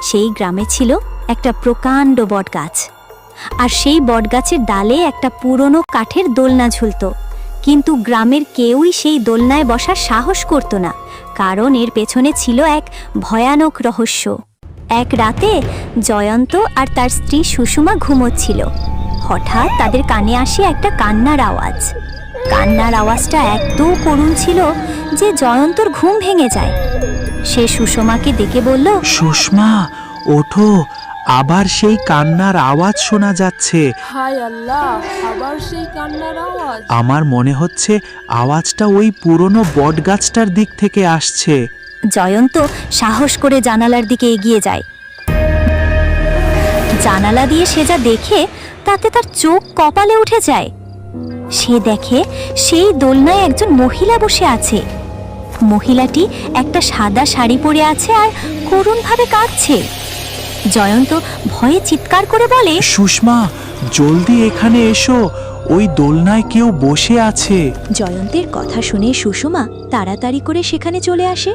সেই গ্রামে ছিল একটা প্রকাণ্ড বটগাছ, আর সেই বটগাছের ডালে একটা পুরনো কাঠের দোলনা ঝুলত। কিন্তু গ্রামের কেউই সেই দোলনায় বসার সাহস করত না, কারণ এর পেছনে ছিল এক ভয়ানক রহস্য। এক রাতে জয়ন্ত আর তার স্ত্রী সুষমা ঘুমোচ্ছিল। হঠাৎ তাদের কানে আসে একটা কান্নার আওয়াজ। কান্নার আওয়াজটা এত করুণ ছিল যে জয়ন্তর ঘুম ভেঙে যায়। সে সুষমাকে ডেকে বলল, সুষমা, ওঠো, আবার সেই কান্নার আওয়াজ শোনা যাচ্ছে। হায় আল্লাহ, আবার সেই কান্নার আওয়াজ। আমার মনে হচ্ছে আওয়াজটা ওই পুরনো বটগাছটার দিক থেকে আসছে। জয়ন্ত সাহস করে জানালার দিকে এগিয়ে যায়। জানালা দিয়ে সে যা দেখে তাতে তার চোখ কপালে উঠে যায়। সে দেখে সেই দোলনায় একজন মহিলা বসে আছে। মহিলাটি একটা সাদা শাড়ি পরে আছে আর করুণভাবে কাঁদছে। জয়ন্ত ভয়ে চিৎকার করে বলে, সুষমা, জলদি এখানে এসো, ওই দোলনায় কেউ বসে আছে। জয়ন্তের কথা শুনে সুষমা তাড়াতাড়ি করে সেখানে চলে আসে।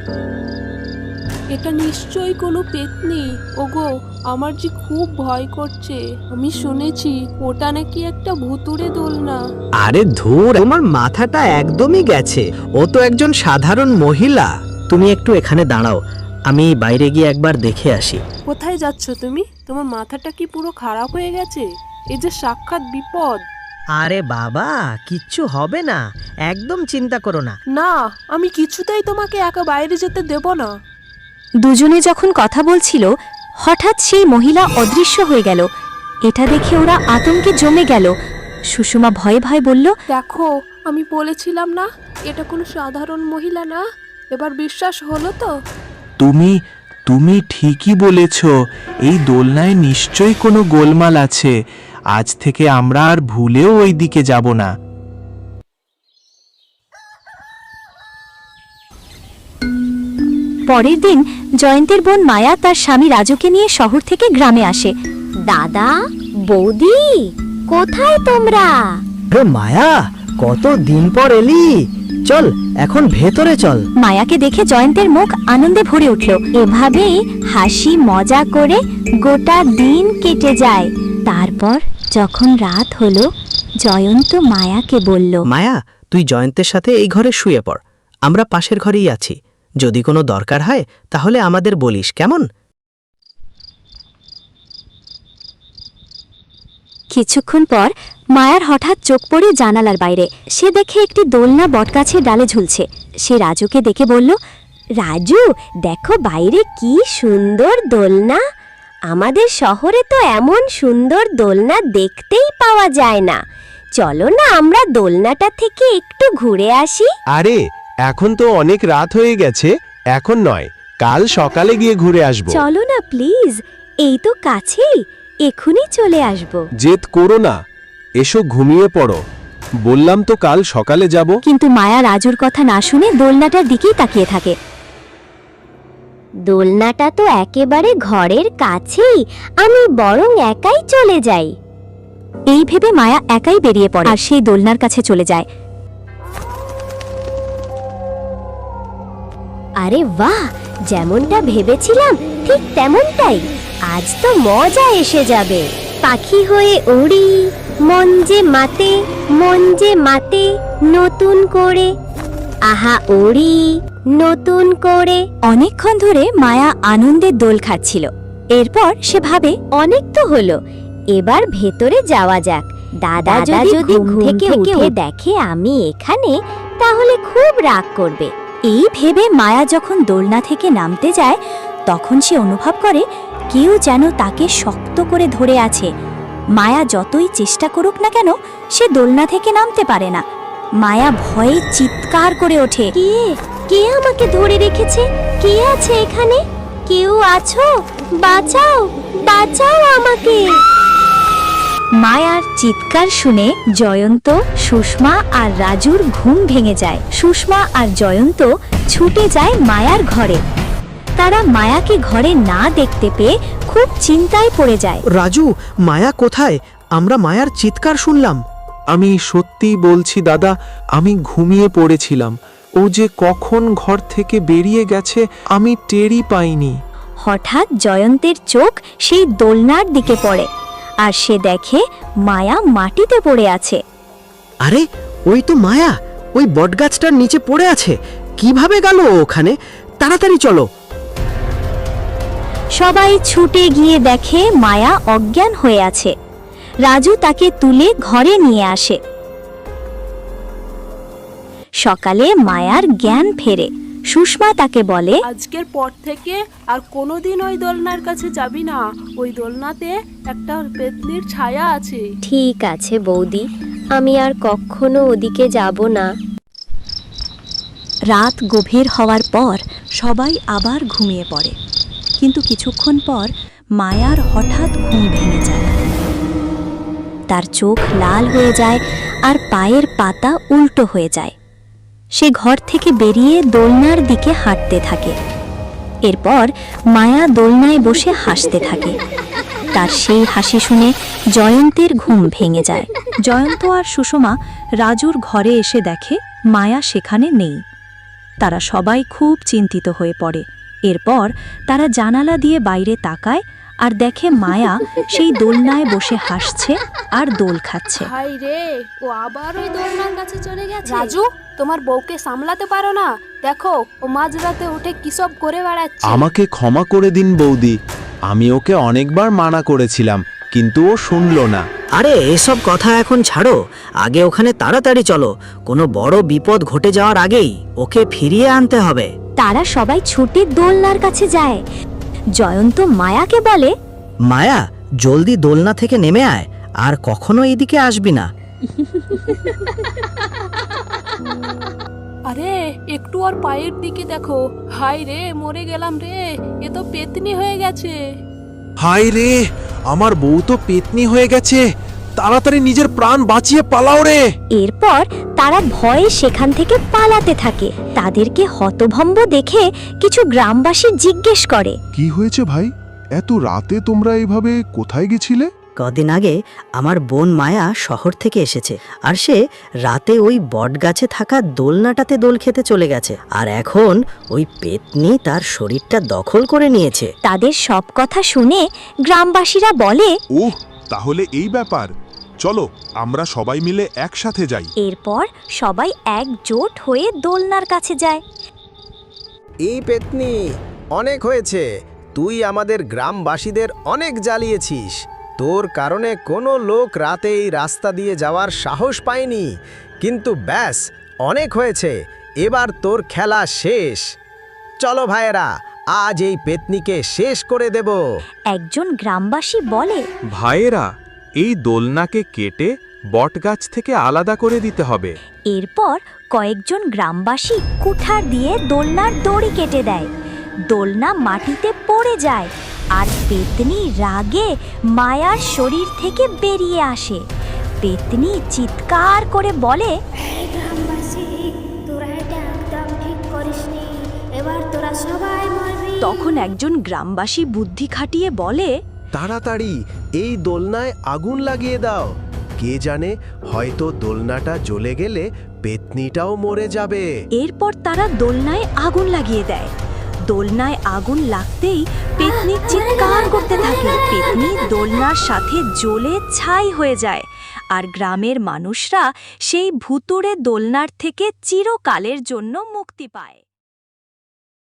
এটা নিশ্চয়ই কোনো পেতনি। ওগো, আমার যে খুব ভয় করছে। আমি শুনেছি ওটা নাকি একটা ভুতুড়ে দোলনা। আরে ধুর, তোমার মাথাটা একদমই গেছে। ও তো একজন সাধারণ মহিলা। তুমি একটু এখানে দাঁড়াও, আমি বাইরে গিয়ে একবার দেখে আসি। কোথায় যাচ্ছ তুমি? তোমার মাথাটা কি পুরো খারাপ হয়ে গেছে? এ যে সাক্ষাৎ বিপদ। আরে বাবা, কিচ্ছু হবে না, একদম চিন্তা করো না। না, আমি কিছুতেই তোমাকে একা বাইরে যেতে দেব না। দুজনে যখন কথা বলছিল, হঠাৎ সেই মহিলা অদৃশ্য হয়ে গেল। এটা দেখে ওরা আতঙ্কে জমে গেল। সুষমা ভয়ে ভয়ে বলল, দেখো, আমি বলেছিলাম না এটা কোনো সাধারণ মহিলা না। এবার বিশ্বাস হলো তো? তুমি ঠিকই বলেছ, এই দোলনায় নিশ্চয়ই কোনো গোলমাল আছে। আজ থেকে আমরা আর ভুলেও ওই দিকে যাব না। পরের দিন জয়ন্তের বোন মায়া তার স্বামী রাজুকে নিয়ে শহর থেকে গ্রামে আসে। দাদা, বৌদি, কোথায় তোমরা? আরে মায়া, কত দিন পর এলি। চল এখন ভেতরে চল। মায়াকে দেখে জয়ন্তের মুখ আনন্দে ভরে উঠল। এভাবেই হাসি মজা করে গোটা দিন কেটে যায়। তারপর যখন রাত হলো, জয়ন্ত মায়াকে বলল, মায়া, তুই জয়ন্তের সাথে এই ঘরে শুয়ে পড়। আমরা পাশের ঘরেই আছি। যদি কোনো দরকার হয় তাহলে আমাদের বলিস, কেমন? কিছুক্ষণ পর মায়ার হঠাৎ চোখ পড়ে জানালার বাইরে। সে দেখে একটি দোলনা বটগাছের ডালে ঝুলছে। সে রাজুকে দেখে বলল, রাজু, দেখো বাইরে কি সুন্দর দোলনা। আমাদের শহরে তো এমন সুন্দর দোলনা দেখতেই পাওয়া যায় না। চলো না আমরা দোলনাটা থেকে একটু ঘুরে আসি। আরে, এখন তো অনেক রাত হয়ে গেছে, এখন নয়, কাল সকালে গিয়ে ঘুরে আসবো। চলো না প্লিজ, এই তো কাছেই, এখনই চলে আসবো। জেদ করো না, এসো ঘুমিয়ে পড়ো। বললাম তো কাল সকালে যাব। কিন্তু মায়া রাজুর কথা না শুনে দোলনাটার দিকেই তাকিয়ে থাকে। দোলনাটা তো একেবারে ঘরের কাছেই, আমি বরং একাই চলে যাই। এই ভেবে মায়া একাই বেরিয়ে পড়ে আর সেই দোলনার কাছে চলে যায়। আরে বাহ, যেমনটা ভেবেছিলাম ঠিক তেমনটাই। আজ তো মজা এসে যাবে। পাখি হয়ে উড়ি, মন যে মাতে, মন যে মাতে নতুন করে। আহা উড়ি নতুন করে। অনেকক্ষণ ধরে মায়া আনন্দের দোল খাচ্ছিল। এরপর সে ভাবে, অনেক তো হলো, এবার ভেতরে যাওয়া যাক। দাদা যদি ঘুম থেকে উঠে দেখে আমি এখানে, তাহলে খুব রাগ করবে। এই ভেবে মায়া যখন দোলনা থেকে নামতে যায়, তখন সে অনুভব করে কেউ যেন তাকে শক্ত করে ধরে আছে। মায়া যতই চেষ্টা করুক না কেন, সে দোলনা থেকে নামতে পারে না। মায়া ভয়ে চিৎকার করে ওঠে, কে আমাকে ধরে রেখেছে? কে আছে এখানে? কেউ আছো? বাঁচাও, বাঁচাও আমাকে। মায়ার চিৎকার শুনে জয়ন্ত, সুষমা আর রাজুর ঘুম ভেঙে যায়। সুষমা আর জয়ন্ত ছুটে যায় মায়ার ঘরে। তারা মায়াকে ঘরে না দেখতে পেয়ে খুব চিন্তায় পড়ে যায়। রাজু, মায়া কোথায়? আমরা মায়ার চিৎকার শুনলাম। আমি সত্যিই বলছি দাদা, আমি ঘুমিয়ে পড়েছিলাম। ও যে কখন ঘর থেকে বেরিয়ে গেছে আমি টেরই পাইনি। হঠাৎ জয়ন্তের চোখ সেই দোলনার দিকে পড়ে আর সে দেখে মায়া মাটিতে পড়ে আছে। আরে ওই তো মায়া, ওই বটগাছটার নিচে পড়ে আছে। কিভাবে গেল ওখানে? তাড়াতাড়ি চলো। সবাই ছুটে গিয়ে দেখে মায়া অজ্ঞান হয়ে আছে। রাজু তাকে তুলে ঘরে নিয়ে আসে। সকালে মায়ার জ্ঞান ফেরে। সুষমা তাকে বলে, আজকের পর থেকে আর কোনোদিন ওই দোলনার কাছে যাবি না। ওই দোলনাতে একটা পেতনির ছায়া আছে। ঠিক আছে বৌদি, আমি আর কখনো ওদিকে যাব না। রাত গভীর হওয়ার পর সবাই আবার ঘুমিয়ে পড়ে, কিন্তু কিছুক্ষণ পর মায়ার হঠাৎ ঘুম ভেঙে যায়। তার চোখ লাল হয়ে যায় আর পায়ের পাতা উল্টো হয়ে যায়। সে ঘর থেকে বেরিয়ে দোলনার দিকে হাঁটতে থাকে। এরপর মায়া দোলনায় বসে হাসতে থাকে। তার সেই হাসি শুনে জয়ন্তের ঘুম ভেঙে যায়। জয়ন্ত আর সুষমা রাজুর ঘরে এসে দেখে মায়া সেখানে নেই। তারা সবাই খুব চিন্তিত হয়ে পড়ে। এরপর তারা জানালা দিয়ে বাইরে তাকায় আর দেখে মায়া সেই দোলনায় বসে হাসছে আর দোল খাচ্ছে। হাই রে, ও আবার ওই দোলনার কাছে চলে গেছে। রাজু, তোমার বউকে সামলাতে পারো না? দেখো, ও মাঝরাতে উঠে কিসব করে বেড়াচ্ছে। আমাকে ক্ষমা করে দিন বৌদি, আমি ওকে অনেকবার মানা করেছিলাম, কিন্তু ও শুনলো না। আরে এসব কথা এখন ছাড়ো, আগে ওখানে তাড়াতাড়ি চলো। কোনো বড় বিপদ ঘটে যাওয়ার আগেই ওকে ফিরিয়ে আনতে হবে। তারা সবাই ছুটে দোলনার কাছে যায়। জয়ন্ত মায়াকে বলে, মায়া, জলদি দোলনা থেকে নেমে আয়, আর কখনো এদিকে আসবি না। আরে একটু আর পায়ের দিকে দেখো। হাই রে, মরে গেলাম রে, এ তো পেতনি হয়ে গেছে। হায় রে, আমার বউ তো পেতনি হয়ে গেছে। তাড়াতাড়ি নিজের প্রাণ বাঁচিয়ে পালাও রে। এরপর তারা ভয়ে সেখান থেকে পালাতে থাকে। তাদেরকে হতভম্ব দেখে কিছু গ্রামবাসী জিজ্ঞেস করে, কি হয়েছে ভাই? এত রাতে তোমরা এইভাবে কোথায় গেছিলে? কদিন আগে আমার বোন মায়া শহর থেকে এসেছে, আর সে রাতে ওই বটগাছে থাকা দোলনাটাতে দোল খেতে চলে গেছে। আর এখন ওই পেতনি তার শরীরটা দখল করে নিয়েছে। তাদের সব কথা শুনে গ্রামবাসীরা বলে, ওহ, তাহলে এই ব্যাপার। চলো আমরা সবাই মিলে একসাথে যাই। এরপর সবাই একজোট হয়ে দোলনার কাছে যায়। এই পেতনি, অনেক হয়েছে। তুই আমাদের গ্রামবাসীদের অনেক জ্বালিয়েছিস। তোর কারণে কোনো লোক রাতে এই রাস্তা দিয়ে যাওয়ার সাহস পায়নি। কিন্তু ব্যাস, অনেক হয়েছে। এবার তোর খেলা শেষ। চলো ভাইয়েরা, আজ এই পেতনিকে শেষ করে দেব। একজন গ্রামবাসী বলে, ভাইয়েরা, এই দোলনাকে কেটে বটগাছ থেকে আলাদা করে দিতে হবে। এরপর কয়েকজন গ্রামবাসী কুঠার দিয়ে দোলনার দড়ি কেটে দেয়। দোলনা মাটিতে পড়ে যায় আর পেতনি রাগে মায়ার শরীর থেকে বেরিয়ে আসে। পেতনি চিৎকার করে বলে, এই গ্রামবাসী, তোরা এটা একদম ঠিক করিসনি। এবার তোরা সবাই মরবি। তখন একজন গ্রামবাসী বুদ্ধি খাটিয়ে বলে, তাড়াতাড়ি এই দোলনায় আগুন লাগিয়ে দাও। কে জানে, হয়তো দোলনাটা জ্বলে গেলে পেতনিটাও মরে যাবে। এরপর তারা দোলনায় আগুন লাগিয়ে দেয়। দোলনায় আগুন লাগতেই পেতনি চিৎকার করতে থাকে। পেতনি দোলনার সাথে জ্বলে ছাই হয়ে যায় আর গ্রামের মানুষরা সেই ভুতুড়ে দোলনার থেকে চিরকালের জন্য মুক্তি পায়।